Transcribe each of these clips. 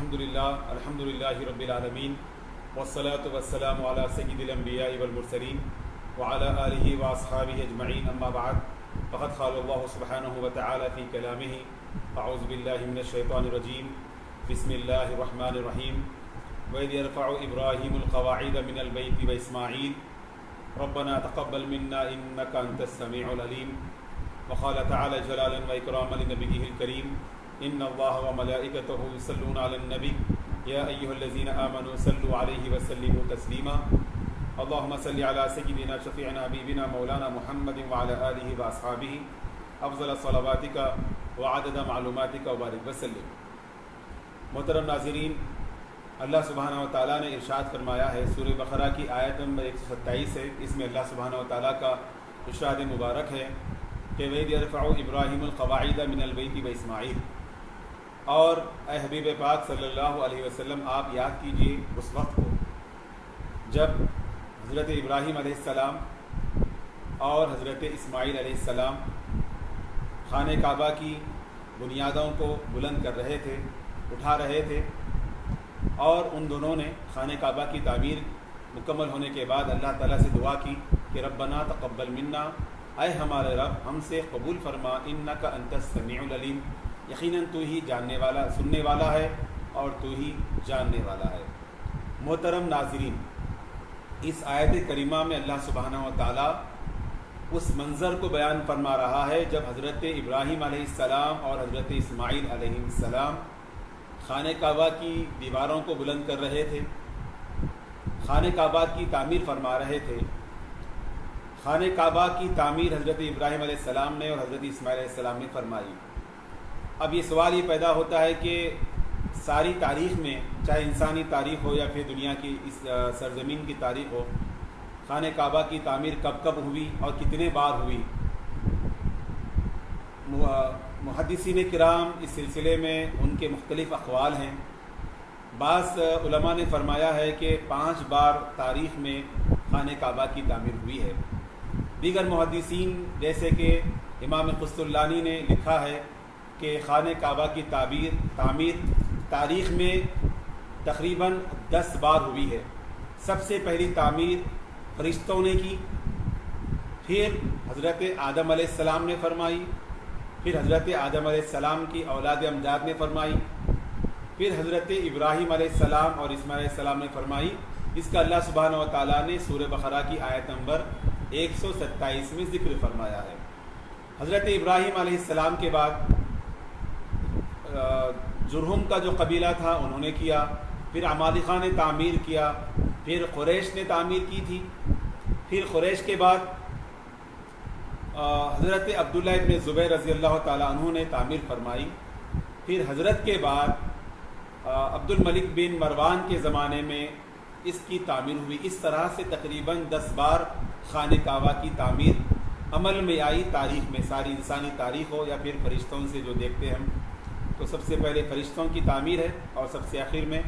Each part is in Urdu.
الحمدللہ رب العالمین والصلاة والسلام علی سید الانبیاء والمرسلین وعلی آلہ واصحابہ اجمعین اما بعد فقد قال اللہ سبحانہ وتعالی فی کلامہ اعوذ باللہ من الشیطان الرجیم بسم اللہ الرحمن الرحیم وَإِذْ يَرْفَعُ إِبْرَاهِيمُ الْقَوَاعِدَ مِنَ الْبَيْتِ وَإِسْمَاعِيلُ رَبَّنَا تَقَبَّلْ مِنَّا إِنَّكَ أَنْتَ السَّمِيعُ الْعَلِيمُ وقال تعالى جلالا وإكراما لنبيه الكريم إن الله وملائكته يصلون على النبي يا أيها الذين آمنوا صلوا عليه وسلموا تسليما اللهم صل على سيدنا شفيعنا حبيبنا مولانا محمد وعلى آله وأصحابه أفضل صلواتك وعدد معلوماتك وبارك وسلم. محترم ناظرین، اللہ سبحانہ و تعالیٰ نے ارشاد فرمایا ہے سورہ بقرہ کی آیت نمبر 127 ہے. اس میں اللہ سبحانہ و تعالیٰ کا ارشاد مبارک ہے کہ وَإِذْ يَرْفَعُ إِبْرَاهِيمُ الْقَوَاعِدَ مِنَ الْبَيْتِ وَإِسْمَاعِيلُ. اور اے حبیب پاک صلی اللہ علیہ وسلم، آپ یاد کیجئے اس وقت کو جب حضرت ابراہیم علیہ السلام اور حضرت اسماعیل علیہ السلام خانہ کعبہ کی بنیادوں کو بلند کر رہے تھے، اٹھا رہے تھے، اور ان دونوں نے خانہ کعبہ کی تعمیر مکمل ہونے کے بعد اللہ تعالیٰ سے دعا کی کہ ربنا تقبل منا، اے ہمارے رب ہم سے قبول فرما، انک انت السمیع العلیم، یقیناً تو ہی جاننے والا، سننے والا ہے اور تو ہی جاننے والا ہے. محترم ناظرین، اس آیت کریمہ میں اللہ سبحانہ و تعالیٰ اس منظر کو بیان فرما رہا ہے جب حضرت ابراہیم علیہ السلام اور حضرت اسماعیل علیہ السلام خانہ کعبہ کی دیواروں کو بلند کر رہے تھے، خانہ کعبہ کی تعمیر فرما رہے تھے. خانہ کعبہ کی تعمیر حضرت ابراہیم علیہ السلام نے اور حضرت اسماعیل علیہ السلام نے فرمائی. اب یہ سوال یہ پیدا ہوتا ہے کہ ساری تاریخ میں، چاہے انسانی تاریخ ہو یا پھر دنیا کی اس سرزمین کی تاریخ ہو، خانہ کعبہ کی تعمیر کب کب ہوئی اور کتنے بار ہوئی؟ محدثین کرام اس سلسلے میں ان کے مختلف اقوال ہیں. بعض علماء نے فرمایا ہے کہ 5 بار تاریخ میں خانہ کعبہ کی تعمیر ہوئی ہے. دیگر محدثین جیسے کہ امام قسطلانی نے لکھا ہے کہ خانہ کعبہ کی تعمیر تاریخ میں تقریباً 10 بار ہوئی ہے. سب سے پہلی تعمیر فرشتوں نے کی، پھر حضرت آدم علیہ السلام نے فرمائی، پھر حضرت آدم علیہ السلام کی اولاد امجاد نے فرمائی، پھر حضرت ابراہیم علیہ السلام اور اسماعیل علیہ السلام نے فرمائی. اس کا اللہ سبحانہ و تعالیٰ نے سورہ بقرہ کی آیت نمبر 127 میں ذکر فرمایا ہے. حضرت ابراہیم علیہ السلام کے بعد جرہم کا جو قبیلہ تھا انہوں نے کیا، پھر عمالقہ نے تعمیر کیا، پھر قریش نے تعمیر کی تھی، پھر قریش کے بعد حضرت عبداللہ ابن زبیر رضی اللہ تعالیٰ عنہ نے تعمیر فرمائی، پھر حضرت کے بعد عبد الملک بن مروان کے زمانے میں اس کی تعمیر ہوئی. اس طرح سے تقریباً 10 بار خانہ کعبہ کی تعمیر عمل میں آئی. تاریخ میں ساری انسانی تاریخ ہو یا پھر فرشتوں سے جو دیکھتے ہیں تو سب سے پہلے فرشتوں کی تعمیر ہے اور سب سے آخر میں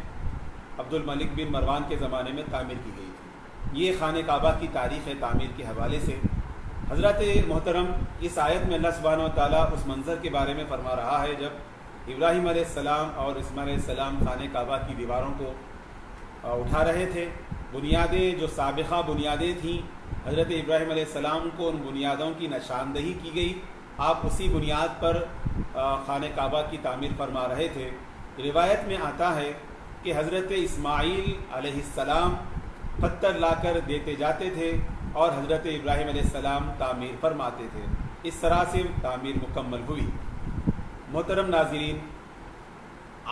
عبد الملک بن مروان کے زمانے میں تعمیر کی گئی تھی. یہ خانہ کعبہ کی تاریخ ہے تعمیر کے حوالے سے. حضرت محترم، اس آیت میں اللہ سبحانہ و تعالیٰ اس منظر کے بارے میں فرما رہا ہے جب ابراہیم علیہ السلام اور اسماعیل علیہ السلام خانہ کعبہ کی دیواروں کو اٹھا رہے تھے. بنیادیں جو سابقہ بنیادیں تھیں، حضرت ابراہیم علیہ السلام کو ان بنیادوں کی نشاندہی کی گئی. آپ اسی بنیاد پر خانہ کعبہ کی تعمیر فرما رہے تھے. روایت میں آتا ہے کہ حضرت اسماعیل علیہ السلام پتھر لا کر دیتے جاتے تھے اور حضرت ابراہیم علیہ السلام تعمیر فرماتے تھے. اس طرح سے تعمیر مکمل ہوئی. محترم ناظرین،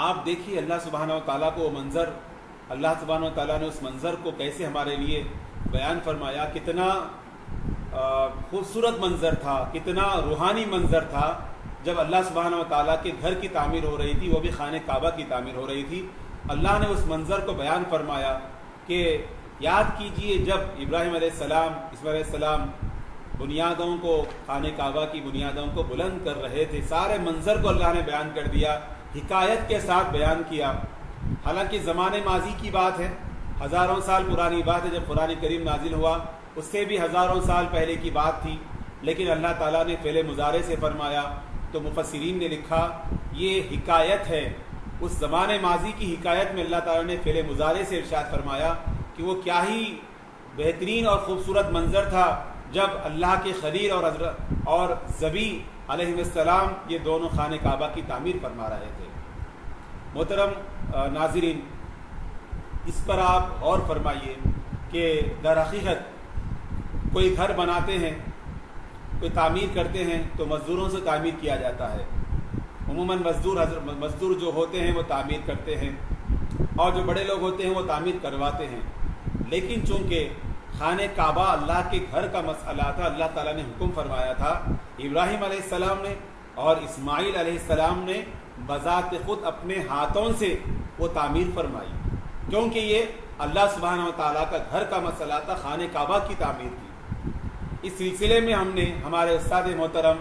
آپ دیکھیے اللہ سبحانہ و تعالیٰ کو منظر، اللہ سبحانہ و تعالیٰ نے اس منظر کو کیسے ہمارے لیے بیان فرمایا. کتنا خوبصورت منظر تھا، کتنا روحانی منظر تھا جب اللہ سبحانہ و تعالیٰ کے گھر کی تعمیر ہو رہی تھی، وہ بھی خانہ کعبہ کی تعمیر ہو رہی تھی. اللہ نے اس منظر کو بیان فرمایا کہ یاد کیجئے جب ابراہیم علیہ السلام، اسماعیل علیہ السلام بنیادوں کو، خانہ کعبہ کی بنیادوں کو بلند کر رہے تھے. سارے منظر کو اللہ نے بیان کر دیا، حکایت کے ساتھ بیان کیا. حالانکہ زمانے ماضی کی بات ہے، ہزاروں سال پرانی بات ہے. جب قرآن کریم نازل ہوا اس سے بھی ہزاروں سال پہلے کی بات تھی، لیکن اللہ تعالیٰ نے فعل مضارع سے فرمایا تو مفسرین نے لکھا یہ حکایت ہے، اس زمانے ماضی کی حکایت میں اللہ تعالیٰ نے فعل مضارع سے ارشاد فرمایا کہ وہ کیا ہی بہترین اور خوبصورت منظر تھا جب اللہ کے خلیل اور ذبی علیہ السلام یہ دونوں خانہ کعبہ کی تعمیر فرما رہے تھے۔ محترم ناظرین، اس پر آپ غور فرمائیے کہ در حقیقت کوئی گھر بناتے ہیں، کوئی تعمیر کرتے ہیں تو مزدوروں سے تعمیر کیا جاتا ہے۔ عموماً مزدور جو ہوتے ہیں وہ تعمیر کرتے ہیں اور جو بڑے لوگ ہوتے ہیں وہ تعمیر کرواتے ہیں، لیکن چونکہ خانہ کعبہ اللہ کے گھر کا مسئلہ تھا، اللہ تعالیٰ نے حکم فرمایا تھا، ابراہیم علیہ السلام نے اور اسماعیل علیہ السلام نے بذات خود اپنے ہاتھوں سے وہ تعمیر فرمائی، کیونکہ یہ اللہ سبحانہ و تعالیٰ کا گھر کا مسئلہ تھا، خانہ کعبہ کی تعمیر تھی۔ اس سلسلے میں ہم نے ہمارے استاد محترم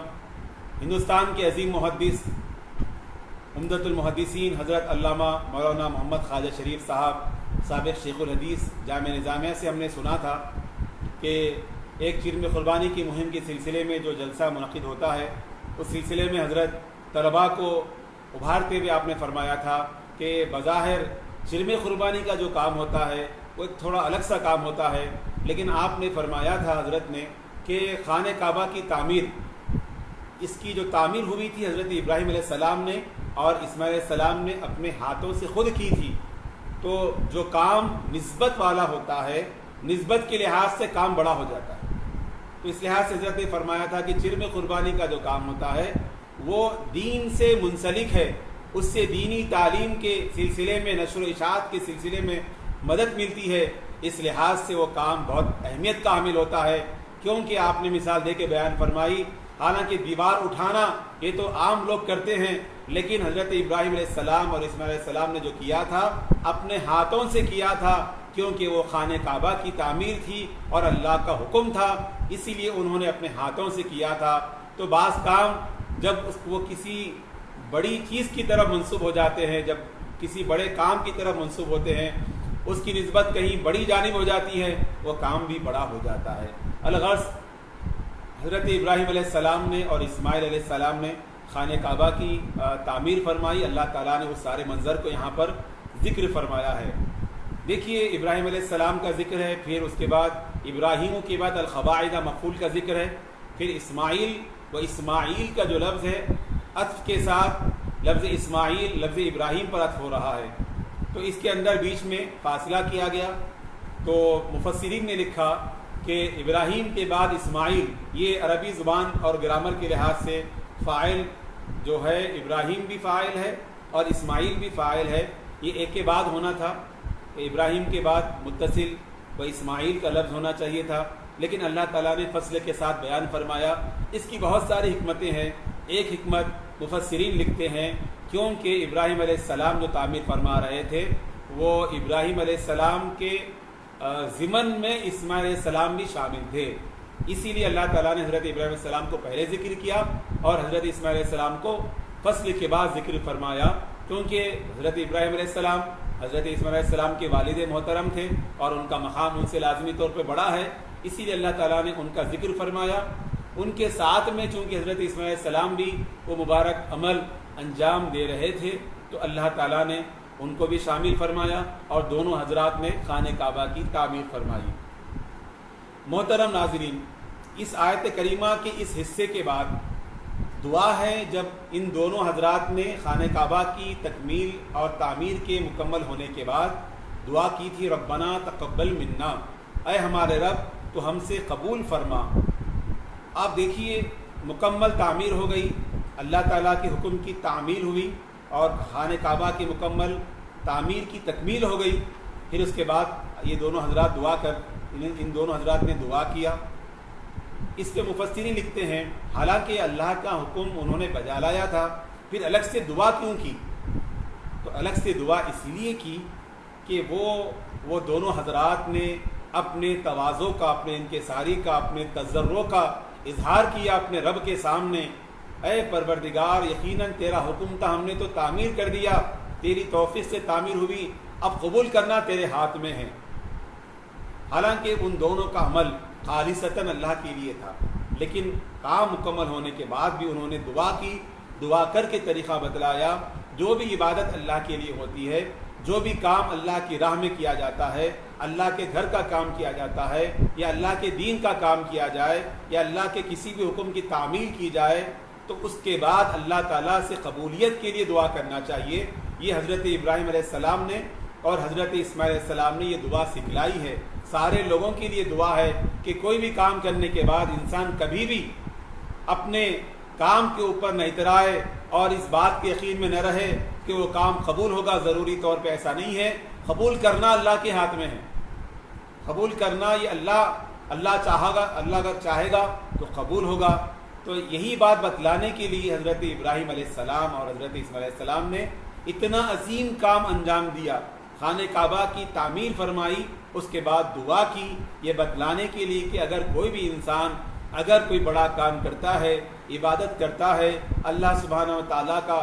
ہندوستان کے عظیم محدث عمدۃ المحدثین حضرت علامہ مولانا محمد خواجہ شریف صاحب سابق شیخ الحدیث جامع نظامیہ سے ہم نے سنا تھا کہ ایک چرم قربانی کی مہم کے سلسلے میں جو جلسہ منعقد ہوتا ہے، اس سلسلے میں حضرت طلباء کو ابھارتے ہوئے آپ نے فرمایا تھا کہ بظاہر چرم قربانی کا جو کام ہوتا ہے وہ ایک تھوڑا الگ سا کام ہوتا ہے، لیکن آپ نے فرمایا تھا حضرت نے کہ خانہ کعبہ کی تعمیر، اس کی جو تعمیر ہوئی تھی حضرت ابراہیم علیہ السلام نے اور اسماعیل علیہ السلام نے اپنے ہاتھوں سے خود کی تھی، تو جو کام نسبت والا ہوتا ہے، نسبت کے لحاظ سے کام بڑا ہو جاتا ہے۔ تو اس لحاظ سے حضرت نے فرمایا تھا کہ چرم قربانی کا جو کام ہوتا ہے وہ دین سے منسلک ہے، اس سے دینی تعلیم کے سلسلے میں، نشر و اشاعت کے سلسلے میں مدد ملتی ہے، اس لحاظ سے وہ کام بہت اہمیت کا حامل ہوتا ہے، کیونکہ آپ نے مثال دے کے بیان فرمائی، حالانکہ دیوار اٹھانا یہ تو عام لوگ کرتے ہیں، لیکن حضرت ابراہیم علیہ السلام اور اسماعیل علیہ السلام نے جو کیا تھا اپنے ہاتھوں سے کیا تھا، کیونکہ وہ خانہ کعبہ کی تعمیر تھی اور اللہ کا حکم تھا، اسی لیے انہوں نے اپنے ہاتھوں سے کیا تھا۔ تو بعض کام جب وہ کسی بڑی چیز کی طرف منسوب ہو جاتے ہیں، جب کسی بڑے کام کی طرف منسوب ہوتے ہیں، اس کی نسبت کہیں بڑی جانب ہو جاتی ہے، وہ کام بھی بڑا ہو جاتا ہے۔ الغرض حضرت ابراہیم علیہ السلام نے اور اسماعیل علیہ السلام نے خانہ کعبہ کی تعمیر فرمائی، اللہ تعالیٰ نے اس سارے منظر کو یہاں پر ذکر فرمایا ہے۔ دیکھیے ابراہیم علیہ السلام کا ذکر ہے، پھر اس کے بعد ابراہیم کے بعد القواعد مفعول کا ذکر ہے، پھر اسماعیل و اسماعیل کا جو لفظ ہے عطف کے ساتھ لفظ اسماعیل لفظ ابراہیم پر عطف ہو رہا ہے، تو اس کے اندر بیچ میں فاصلہ کیا گیا۔ تو مفسرین نے لکھا کہ ابراہیم کے بعد اسماعیل، یہ عربی زبان اور گرامر کے لحاظ سے فاعل جو ہے ابراہیم بھی فاعل ہے اور اسماعیل بھی فاعل ہے، یہ ایک کے بعد ہونا تھا، ابراہیم کے بعد متصل و اسماعیل کا لفظ ہونا چاہیے تھا، لیکن اللہ تعالیٰ نے فصل کے ساتھ بیان فرمایا۔ اس کی بہت ساری حکمتیں ہیں۔ ایک حکمت مفسرین لکھتے ہیں کیونکہ ابراہیم علیہ السلام جو تعمیر فرما رہے تھے وہ ابراہیم علیہ السلام کے ضمن میں اسماعیل علیہ السلام بھی شامل تھے، اسی لیے اللہ تعالیٰ نے حضرت ابراہیم علیہ السلام کو پہلے ذکر کیا اور حضرت اسماعیل علیہ السلام کو فصل کے بعد ذکر فرمایا، کیونکہ حضرت ابراہیم علیہ السلام حضرت اسماعیل علیہ السلام کے والد محترم تھے اور ان کا مقام ان سے لازمی طور پہ بڑا ہے، اسی لیے اللہ تعالیٰ نے ان کا ذکر فرمایا۔ ان کے ساتھ میں چونکہ حضرت اسماعیل علیہ السلام بھی وہ مبارک عمل انجام دے رہے تھے تو اللہ تعالیٰ نے ان کو بھی شامل فرمایا اور دونوں حضرات نے خانہ کعبہ کی تعمیر فرمائی۔ محترم ناظرین، اس آیت کریمہ کے اس حصے کے بعد دعا ہے، جب ان دونوں حضرات نے خانہ کعبہ کی تکمیل اور تعمیر کے مکمل ہونے کے بعد دعا کی تھی، ربنا تقبل منا، اے ہمارے رب تو ہم سے قبول فرما۔ آپ دیکھیے مکمل تعمیر ہو گئی، اللہ تعالیٰ کے حکم کی تعمیر ہوئی اور خانہ کعبہ کی مکمل تعمیر کی تکمیل ہو گئی، پھر اس کے بعد یہ دونوں حضرات ان دونوں حضرات نے دعا کیا۔ اس کے مفسرین لکھتے ہیں حالانکہ اللہ کا حکم انہوں نے بجا لایا تھا، پھر الگ سے دعا کیوں کی؟ تو الگ سے دعا اس لیے کی کہ وہ دونوں حضرات نے اپنے تواضع کا، اپنے انکساری کا، اپنے تضرع کا اظہار کیا اپنے رب کے سامنے، اے پروردگار یقیناً تیرا حکم تھا، ہم نے تو تعمیر کر دیا، تیری توفیق سے تعمیر ہوئی، اب قبول کرنا تیرے ہاتھ میں ہے۔ حالانکہ ان دونوں کا عمل خالصتاً اللہ کے لیے تھا، لیکن کام مکمل ہونے کے بعد بھی انہوں نے دعا کی، دعا کر کے طریقہ بتلایا جو بھی عبادت اللہ کے لیے ہوتی ہے، جو بھی کام اللہ کی راہ میں کیا جاتا ہے، اللہ کے گھر کا کام کیا جاتا ہے، یا اللہ کے دین کا کام کیا جائے، یا اللہ کے کسی بھی حکم کی تعمیل کی جائے، تو اس کے بعد اللہ تعالیٰ سے قبولیت کے لیے دعا کرنا چاہیے۔ یہ حضرت ابراہیم علیہ السلام نے اور حضرت اسماعیل علیہ السلام نے یہ دعا سکھلائی ہے، سارے لوگوں کے لیے دعا ہے کہ کوئی بھی کام کرنے کے بعد انسان کبھی بھی اپنے کام کے اوپر نہ اترائے اور اس بات کے یقین میں نہ رہے کہ وہ کام قبول ہوگا۔ ضروری طور پہ ایسا نہیں ہے، قبول کرنا اللہ کے ہاتھ میں ہے، قبول کرنا یہ اللہ چاہے گا، اللہ اگر چاہے گا تو قبول ہوگا۔ تو یہی بات بتلانے کے لیے حضرت ابراہیم علیہ السلام اور حضرت اسماعیل علیہ السلام نے اتنا عظیم کام انجام دیا، خانہ کعبہ کی تعمیر فرمائی، اس کے بعد دعا کی، یہ بتلانے کے لیے کہ اگر کوئی بھی انسان اگر کوئی بڑا کام کرتا ہے، عبادت کرتا ہے، اللہ سبحانہ و تعالیٰ کا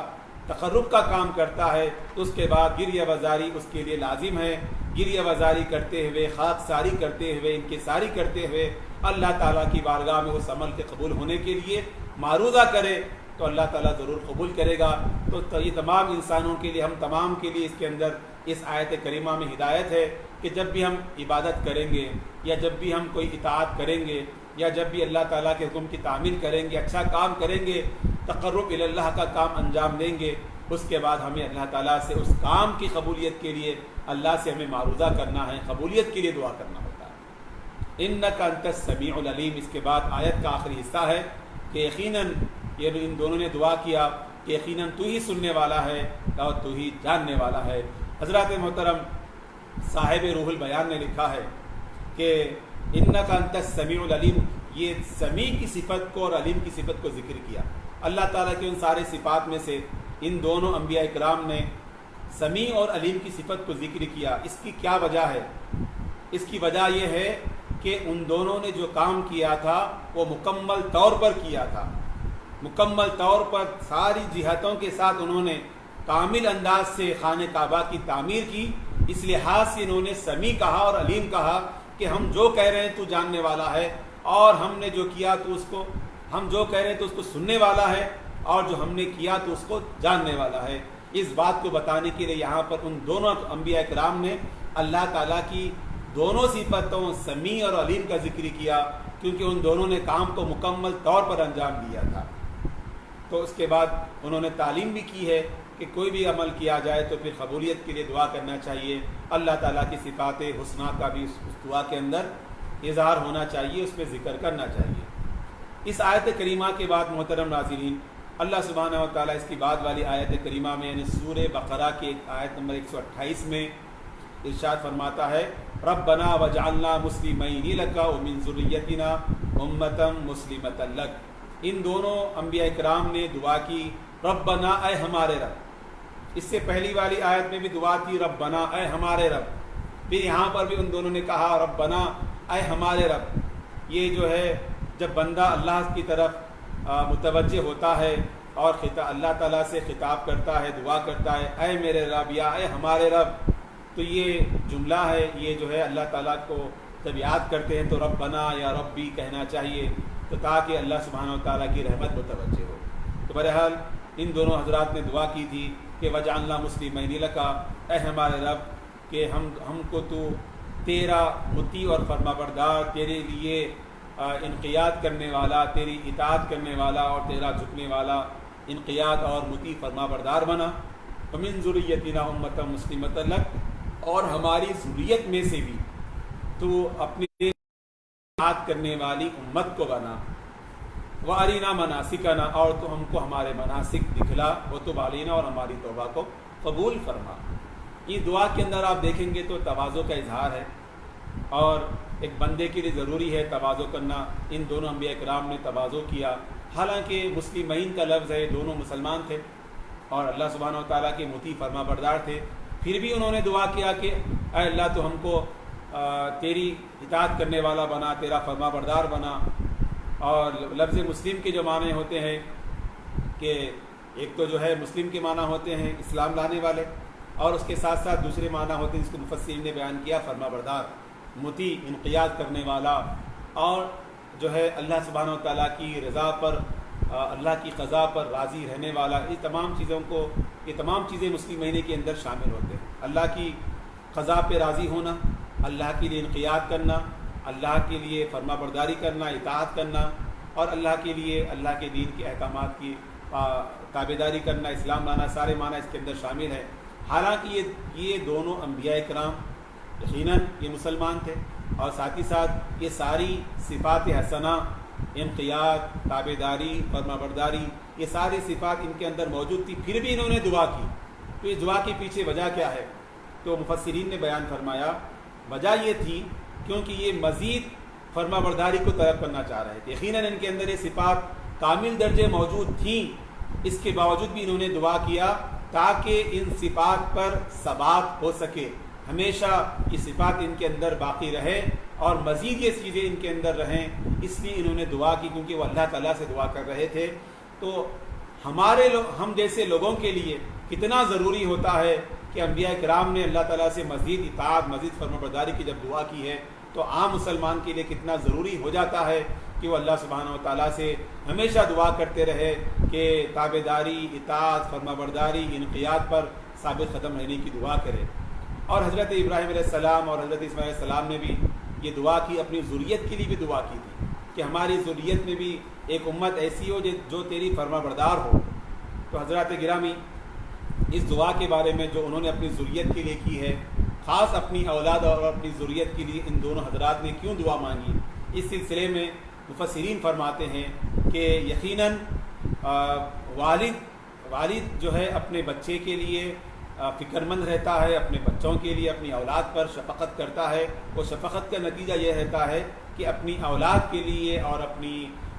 تقرب کا کام کرتا ہے، تو اس کے بعد گریہ وزاری اس کے لیے لازم ہے۔ گریہ وزاری کرتے ہوئے، خاک ساری کرتے ہوئے، انکساری کرتے ہوئے اللہ تعالیٰ کی بارگاہ میں اس عمل کے قبول ہونے کے لیے معروضہ کرے تو اللہ تعالیٰ ضرور قبول کرے گا۔ تو یہ تمام انسانوں کے لیے، ہم تمام کے لیے اس کے اندر اس آیت کریمہ میں ہدایت ہے کہ جب بھی ہم عبادت کریں گے، یا جب بھی ہم کوئی اطاعت کریں گے، یا جب بھی اللہ تعالیٰ کے حکم کی تعمیل کریں گے، اچھا کام کریں گے، تقرب الی اللہ کا کام انجام دیں گے، اس کے بعد ہمیں اللہ تعالیٰ سے اس کام کی قبولیت کے لیے اللہ سے ہمیں معروضہ کرنا ہے، قبولیت کے لیے دعا کرنا ہوتا ہے۔ انک انت السمیع العلیم، اس کے بعد آیت کا آخری حصہ ہے کہ یقیناً یہ ان دونوں نے دعا کیا کہ یقیناً تو ہی سننے والا ہے اور تو ہی جاننے والا ہے۔ حضرت محترم صاحب روح البیان نے لکھا ہے کہ انک انت السمیع العلیم، یہ سمیع کی صفت کو اور علیم کی صفت کو ذکر کیا۔ اللہ تعالیٰ کے ان سارے صفات میں سے ان دونوں انبیاء اکرام نے سمیع اور علیم کی صفت کو ذکر کیا۔ اس کی کیا وجہ ہے؟ اس کی وجہ یہ ہے کہ ان دونوں نے جو کام کیا تھا وہ مکمل طور پر کیا تھا، مکمل طور پر ساری جہتوں کے ساتھ انہوں نے کامل انداز سے خانہ کعبہ کی تعمیر کی۔ اس لحاظ سے انہوں نے سمیع کہا اور علیم کہا کہ ہم جو کہہ رہے ہیں تو جاننے والا ہے، اور ہم نے جو کیا تو اس کو، ہم جو کہہ رہے ہیں تو اس کو سننے والا ہے، اور جو ہم نے کیا تو اس کو جاننے والا ہے۔ اس بات کو بتانے کے لیے یہاں پر ان دونوں انبیاء کرام نے اللہ تعالیٰ کی دونوں صفتوں سمیع اور علیم کا ذکر کیا، کیونکہ ان دونوں نے کام کو مکمل طور پر انجام دیا تھا۔ تو اس کے بعد انہوں نے تعلیم بھی کی ہے کہ کوئی بھی عمل کیا جائے تو پھر قبولیت کے لیے دعا کرنا چاہیے، اللہ تعالیٰ کی صفات حسنہ کا بھی اس دعا کے اندر اظہار ہونا چاہیے، اس پہ ذکر کرنا چاہیے۔ اس آیت کریمہ کے بعد محترم ناظرین، اللہ سبحانہ و تعالیٰ اس کی بعد والی آیت کریمہ میں یعنی سورہ بقرہ کی آیت نمبر 128 میں ارشاد فرماتا ہے ربنا وجعلنا مسلمین لک ومن ذریتنا امۃ مسلمۃ لک۔ ان دونوں انبیاء کرام نے دعا کی ربنا اے ہمارے رب۔ اس سے پہلی والی آیت میں بھی دعا تھی ربنا اے ہمارے رب، پھر یہاں پر بھی ان دونوں نے کہا ربنا اے ہمارے رب۔ یہ جو ہے جب بندہ اللہ کی طرف متوجہ ہوتا ہے اور اللہ تعالیٰ سے خطاب کرتا ہے، دعا کرتا ہے اے میرے رب یا اے ہمارے رب، تو یہ جملہ ہے، یہ جو ہے اللہ تعالیٰ کو جب یاد کرتے ہیں تو ربنا یا ربی کہنا چاہیے، تو تاکہ اللہ سبحانہ و تعالیٰ کی رحمت متوجہ ہو۔ تو بہرحال ان دونوں حضرات نے دعا کی تھی کہ وجعلنا مسلمین لک، اے ہمارے رب کہ ہم کو تو تیرا مطیع اور فرما بردار، تیرے لیے انقیاد کرنے والا، تیری اطاعت کرنے والا اور تیرا جھکنے والا انقیاد اور مطیع فرما بردار بنا۔ ومن ذریتنا امۃ مسلمۃ لک، اور ہماری ذریت میں سے بھی تو اپنی اطاعت کرنے والی امت کو بنا۔ وَأَرِنَا مَنَاسِكَنَا، اور تو ہم کو ہمارے مناسک دکھلا، وَتُبْ عَلَيْنَا، اور ہماری توبہ کو قبول فرما۔ یہ دعا کے اندر آپ دیکھیں گے تو تواضع کا اظہار ہے، اور ایک بندے کے لیے ضروری ہے تواضع کرنا۔ ان دونوں انبیاء کرام نے تواضع کیا، حالانکہ مسلمین کا لفظ ہے، دونوں مسلمان تھے اور اللہ سبحانہ و تعالیٰ کے مطیع فرما بردار تھے، پھر بھی انہوں نے دعا کیا کہ اے اللہ تو ہم کو تیری اطاعت کرنے والا بنا، تیرا فرما بردار بنا۔ اور لفظ مسلم کے جو معنی ہوتے ہیں کہ ایک تو جو ہے مسلم کے معنی ہوتے ہیں اسلام لانے والے، اور اس کے ساتھ ساتھ دوسرے معنی ہوتے ہیں جس کو مفسرین نے بیان کیا فرما بردار، مطیع، انقیاد کرنے والا، اور جو ہے اللہ سبحانہ و تعالیٰ کی رضا پر اللہ کی قضا پر راضی رہنے والا، یہ تمام چیزیں مسلم مہینے کے اندر شامل ہوتے ہیں۔ اللہ کی قضا پہ راضی ہونا، اللہ کے لیے انقیاد کرنا، اللہ کے لیے فرما برداری کرنا، اطاعت کرنا، اور اللہ کے لیے اللہ کے دین کے احکامات کی تابعداری کرنا، اسلام لانا، سارے معنی اس کے اندر شامل ہے۔ حالانکہ یہ دونوں انبیاء کرام یقیناً یہ مسلمان تھے، اور ساتھ ہی ساتھ یہ ساری صفات حسنہ، انقیاد، تابعداری، فرما برداری، یہ ساری صفات ان کے اندر موجود تھی، پھر بھی انہوں نے دعا کی۔ تو اس دعا کے پیچھے وجہ کیا ہے؟ تو مفسرین نے بیان فرمایا وجہ یہ تھی کیونکہ یہ مزید فرما برداری کو طلب کرنا چاہ رہے تھے۔ یقیناً ان کے اندر یہ صفات کامل درجے موجود تھیں، اس کے باوجود بھی انہوں نے دعا کیا تاکہ ان صفات پر ثبات ہو سکے، ہمیشہ یہ صفات ان کے اندر باقی رہے اور مزید یہ چیزیں ان کے اندر رہیں، اس لیے انہوں نے دعا کی، کیونکہ وہ اللہ تعالیٰ سے دعا کر رہے تھے۔ تو ہم جیسے لوگوں کے لیے کتنا ضروری ہوتا ہے کہ انبیاء کرام نے اللہ تعالیٰ سے مزید اطاعت، مزید فرما برداری کی جب دعا کی ہے، تو عام مسلمان کے لیے کتنا ضروری ہو جاتا ہے کہ وہ اللہ سبحانہ و تعالیٰ سے ہمیشہ دعا کرتے رہے کہ تابعداری، اطاعت، فرما برداری، انقیاد پر ثابت قدم رہنے کی دعا کرے۔ اور حضرت ابراہیم علیہ السلام اور حضرت اسماعیل علیہ السلام نے بھی یہ دعا کی، اپنی ذریت کے لیے بھی دعا کی تھی کہ ہماری ذریت میں بھی ایک امت ایسی ہو جو تیری فرما بردار ہو۔ تو حضرات گرامی، اس دعا کے بارے میں جو انہوں نے اپنی ذریت کے لیے کی ہے، خاص اپنی اولاد اور اپنی ذریت کے لیے ان دونوں حضرات نے کیوں دعا مانگی، اس سلسلے میں مفسرین فرماتے ہیں کہ یقیناً والد جو ہے اپنے بچے کے لیے فکر مند رہتا ہے، اپنے بچوں کے لیے، اپنی اولاد پر شفقت کرتا ہے، اور شفقت کا نتیجہ یہ رہتا ہے کہ اپنی اولاد کے لیے اور اپنی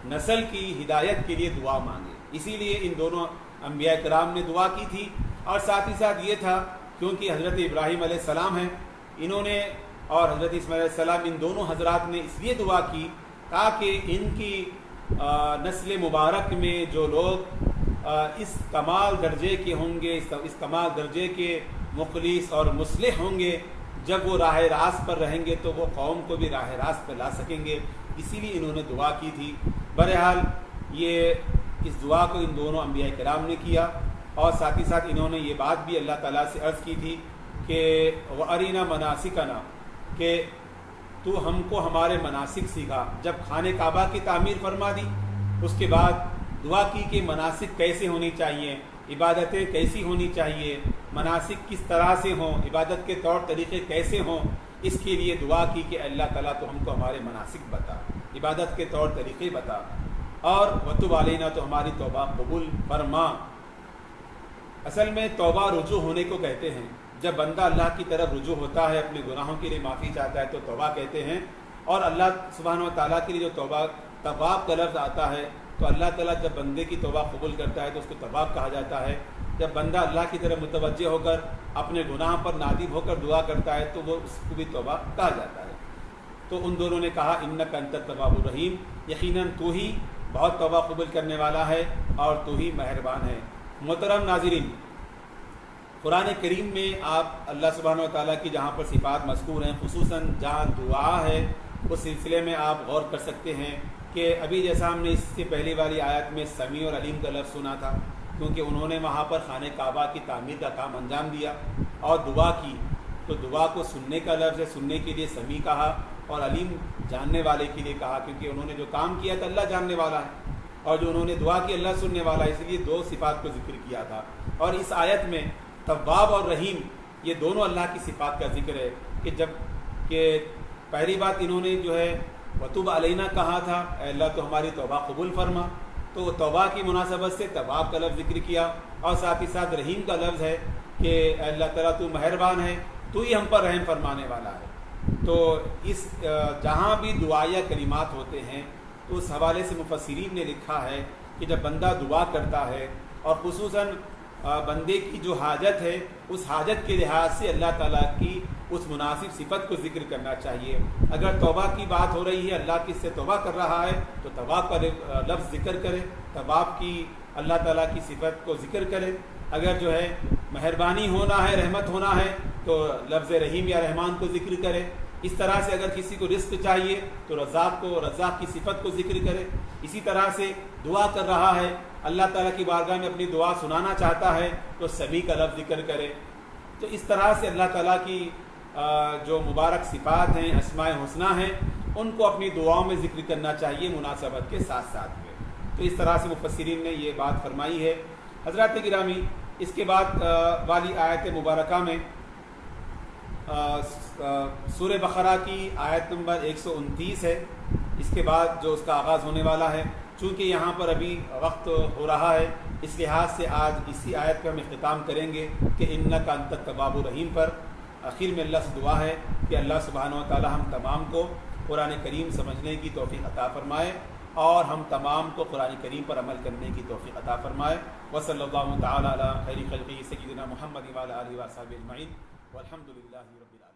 نسل کی ہدایت کے لیے دعا مانگے۔ اسی لیے ان دونوں انبیاء کرام نے دعا کی تھی، اور ساتھ ہی ساتھ یہ تھا کیونکہ حضرت ابراہیم علیہ السلام ہیں، انہوں نے اور حضرت اسماعیل علیہ السلام، ان دونوں حضرات نے اس لیے دعا کی تاکہ ان کی نسل مبارک میں جو لوگ اس کمال درجے کے ہوں گے، اس کمال درجے کے مخلص اور مصلح ہوں گے، جب وہ راہ راست پر رہیں گے تو وہ قوم کو بھی راہ راست پر لا سکیں گے، اسی لیے انہوں نے دعا کی تھی۔ بہرحال یہ اس دعا کو ان دونوں انبیاء کرام نے کیا، اور ساتھ ہی ساتھ انہوں نے یہ بات بھی اللہ تعالیٰ سے عرض کی تھی کہ وَأَرِنَا مَنَاسِكَنَا، کہ تو ہم کو ہمارے مناسک سکھا۔ جب خانہ کعبہ کی تعمیر فرما دی، اس کے بعد دعا کی کہ مناسک کیسے ہونی چاہیے، عبادتیں کیسی ہونی چاہیے، مناسک کس طرح سے ہوں، عبادت کے طور طریقے کیسے ہوں، اس کے لیے دعا کی کہ اللہ تعالیٰ تو ہم کو ہمارے مناسک بتا، عبادت کے طور طریقے بتا، اور وَتُبْ عَلَيْنَا، تو ہماری توبہ قبول فرما۔ اصل میں توبہ رجوع ہونے کو کہتے ہیں۔ جب بندہ اللہ کی طرف رجوع ہوتا ہے، اپنے گناہوں کے لیے معافی چاہتا ہے تو توبہ کہتے ہیں، اور اللہ سبحانہ و تعالیٰ کے لیے جو تواب کا لفظ آتا ہے، تو اللہ تعالیٰ جب بندے کی توبہ قبول کرتا ہے تو اس کو تواب کہا جاتا ہے۔ جب بندہ اللہ کی طرف متوجہ ہو کر اپنے گناہ پر نادم ہو کر دعا کرتا ہے تو وہ اس کو بھی توبہ کہا جاتا ہے۔ تو ان دونوں نے کہا انک انت التواب الرحیم، یقیناً تو ہی بہت توبہ قبول کرنے والا ہے اور تو ہی مہربان ہے۔ محترم ناظرین، قرآن کریم میں آپ اللہ سبحانہ و تعالیٰ کی جہاں پر صفات مذکور ہیں، خصوصاً جہاں دعا ہے، اس سلسلے میں آپ غور کر سکتے ہیں کہ ابھی جیسا ہم نے اس سے پہلی والی آیت میں سمیع اور علیم کا لفظ سنا تھا، کیونکہ انہوں نے وہاں پر خانہ کعبہ کی تعمیر کا کام انجام دیا اور دعا کی، تو دعا کو سننے کا لفظ ہے، سننے کے لیے سمیع کہا، اور علیم جاننے والے کے لیے کہا، کیونکہ انہوں نے جو کام کیا تھا اللہ جاننے والا ہے، اور جو انہوں نے دعا کی اللہ سننے والا ہے، اس لیے دو صفات کو ذکر کیا تھا۔ اور اس آیت میں تواب اور رحیم یہ دونوں اللہ کی صفات کا ذکر ہے، کہ پہلی بات انہوں نے جو ہے وَتُبْ عَلَيْنَا کہا تھا، اے اللہ تو ہماری توبہ قبول فرما، تو توبہ کی مناسبت سے تواب کا لفظ ذکر کیا، اور ساتھ ہی ساتھ رحیم کا لفظ ہے کہ اے اللہ تعالیٰ تو مہربان ہے، تو ہی ہم پر رحم فرمانے والا ہے۔ تو اس جہاں بھی دعائیہ کلمات ہوتے ہیں تو اس حوالے سے مفسرین نے لکھا ہے کہ جب بندہ دعا کرتا ہے، اور خصوصاً بندے کی جو حاجت ہے، اس حاجت کے لحاظ سے اللہ تعالیٰ کی اس مناسب صفت کو ذکر کرنا چاہیے۔ اگر توبہ کی بات ہو رہی ہے، اللہ کس سے توبہ کر رہا ہے، تو تواب کا لفظ ذکر کرے، تواب کی اللہ تعالیٰ کی صفت کو ذکر کرے۔ اگر جو ہے مہربانی ہونا ہے، رحمت ہونا ہے، تو لفظ رحیم یا رحمان کو ذکر کرے۔ اس طرح سے اگر کسی کو رزق چاہیے تو رزاق کو، رزاق کی صفت کو ذکر کرے. اسی طرح سے دعا کر رہا ہے، اللہ تعالیٰ کی بارگاہ میں اپنی دعا سنانا چاہتا ہے تو سمیع کا لفظ ذکر کرے. تو اس طرح سے اللہ تعالیٰ کی جو مبارک صفات ہیں، اسماء حسنہ ہیں، ان کو اپنی دعاؤں میں ذکر کرنا چاہیے مناسبت کے ساتھ ساتھ میں. تو اس طرح سے مفسرین نے یہ بات فرمائی ہے. حضرات گرامی، اس کے بعد والی آیت مبارکہ میں سورہ بقرہ کی آیت نمبر 129 ہے. اس کے بعد جو اس کا آغاز ہونے والا ہے، چونکہ یہاں پر ابھی وقت ہو رہا ہے، اس لحاظ سے آج اسی آیت پہ ہم اختتام کریں گے کہ انک انت التواب الرحیم پر. آخر میں اللہ سے دعا ہے کہ اللہ سبحانہ و تعالی ہم تمام کو قرآن کریم سمجھنے کی توفیق عطا فرمائے اور ہم تمام کو قرآن کریم پر عمل کرنے کی توفیق عطا فرمائے. وصلی اللہ تعالی علی خیر خلقہ سیدنا محمد وعلی آلہ وصحبہ اجمعین والحمد للہ رب العالمین.